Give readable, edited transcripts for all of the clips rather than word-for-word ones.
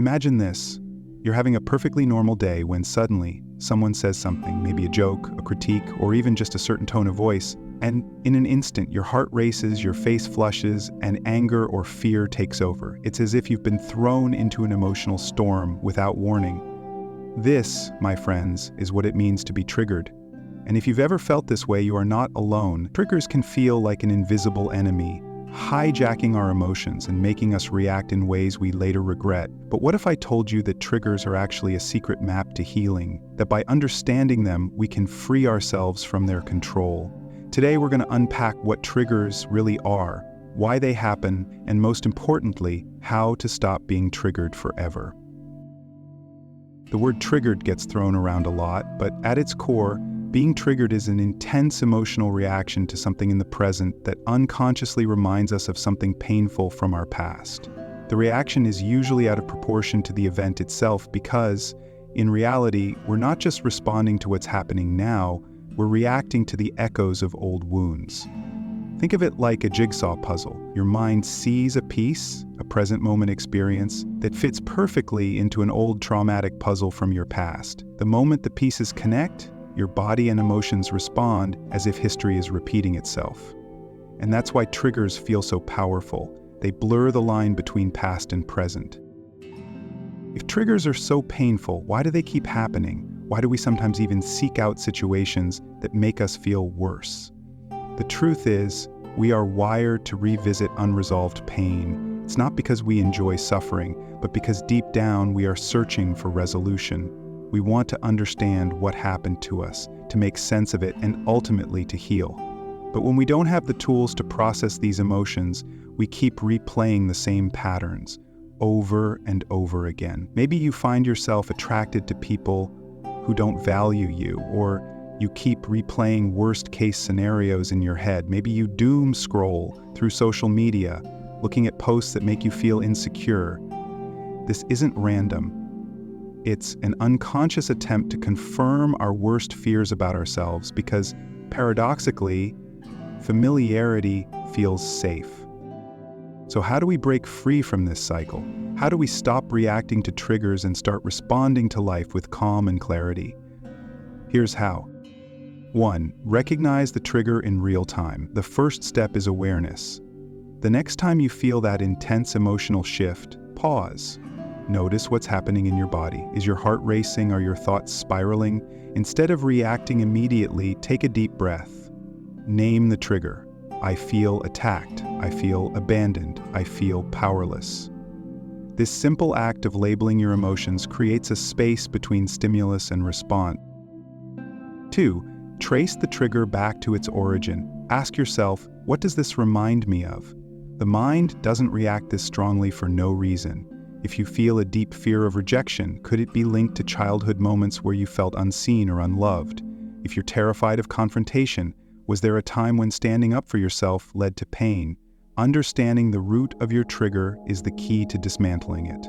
Imagine this. You're having a perfectly normal day when suddenly someone says something, maybe a joke, a critique, or even just a certain tone of voice, and in an instant your heart races, your face flushes, and anger or fear takes over. It's as if you've been thrown into an emotional storm without warning. This, my friends, is what it means to be triggered. And if you've ever felt this way, you are not alone. Triggers can feel like an invisible enemy, hijacking our emotions and making us react in ways we later regret. But what if I told you that triggers are actually a secret map to healing? That by understanding them, we can free ourselves from their control. Today, we're going to unpack what triggers really are, why they happen, and most importantly, how to stop being triggered forever. The word triggered gets thrown around a lot, but at its core, being triggered is an intense emotional reaction to something in the present that unconsciously reminds us of something painful from our past. The reaction is usually out of proportion to the event itself because, in reality, we're not just responding to what's happening now, we're reacting to the echoes of old wounds. Think of it like a jigsaw puzzle. Your mind sees a piece, a present moment experience, that fits perfectly into an old traumatic puzzle from your past. The moment the pieces connect, your body and emotions respond as if history is repeating itself. And that's why triggers feel so powerful. They blur the line between past and present. If triggers are so painful, why do they keep happening? Why do we sometimes even seek out situations that make us feel worse? The truth is, we are wired to revisit unresolved pain. It's not because we enjoy suffering, but because deep down we are searching for resolution. We want to understand what happened to us, to make sense of it, and ultimately to heal. But when we don't have the tools to process these emotions, we keep replaying the same patterns over and over again. Maybe you find yourself attracted to people who don't value you, or you keep replaying worst-case scenarios in your head. Maybe you doom scroll through social media, looking at posts that make you feel insecure. This isn't random. It's an unconscious attempt to confirm our worst fears about ourselves because, paradoxically, familiarity feels safe. So how do we break free from this cycle? How do we stop reacting to triggers and start responding to life with calm and clarity? Here's how. 1. Recognize the trigger in real time. The first step is awareness. The next time you feel that intense emotional shift, pause. Notice what's happening in your body. Is your heart racing? Are your thoughts spiraling? Instead of reacting immediately, take a deep breath. Name the trigger. I feel attacked. I feel abandoned. I feel powerless. This simple act of labeling your emotions creates a space between stimulus and response. 2. Trace the trigger back to its origin. Ask yourself, what does this remind me of? The mind doesn't react this strongly for no reason. If you feel a deep fear of rejection, could it be linked to childhood moments where you felt unseen or unloved? If you're terrified of confrontation, was there a time when standing up for yourself led to pain? Understanding the root of your trigger is the key to dismantling it.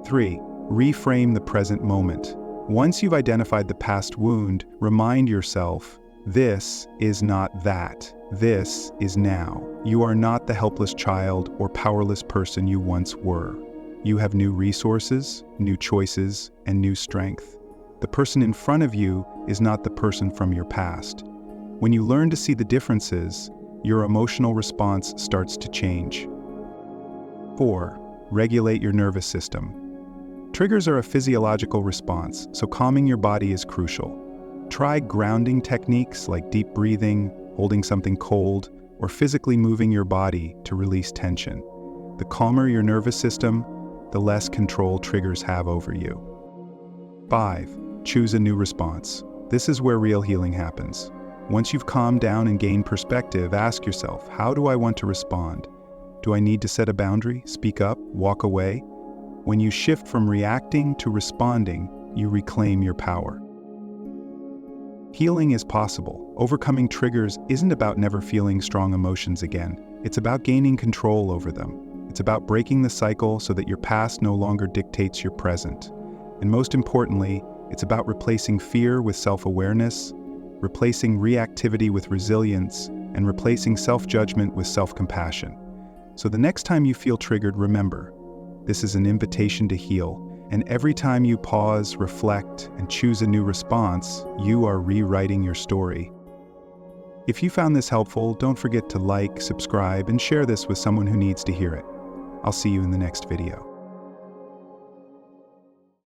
3. Reframe the present moment. Once you've identified the past wound, remind yourself, this is not that. This is now. You are not the helpless child or powerless person you once were. You have new resources, new choices, and new strength. The person in front of you is not the person from your past. When you learn to see the differences, your emotional response starts to change. 4. Regulate your nervous system. Triggers are a physiological response, so calming your body is crucial. Try grounding techniques like deep breathing, holding something cold, or physically moving your body to release tension. The calmer your nervous system, the less control triggers have over you. 5. Choose a new response. This is where real healing happens. Once you've calmed down and gained perspective, ask yourself, how do I want to respond? Do I need to set a boundary, speak up, walk away? When you shift from reacting to responding, you reclaim your power. Healing is possible. Overcoming triggers isn't about never feeling strong emotions again. It's about gaining control over them. It's about breaking the cycle so that your past no longer dictates your present. And most importantly, it's about replacing fear with self-awareness, replacing reactivity with resilience, and replacing self-judgment with self-compassion. So the next time you feel triggered, remember, This is an invitation to heal, and every time you pause, reflect, and choose a new response, you are rewriting your story. If you found this helpful, don't forget to like, subscribe, and share this with someone who needs to hear it. I'll see you in the next video.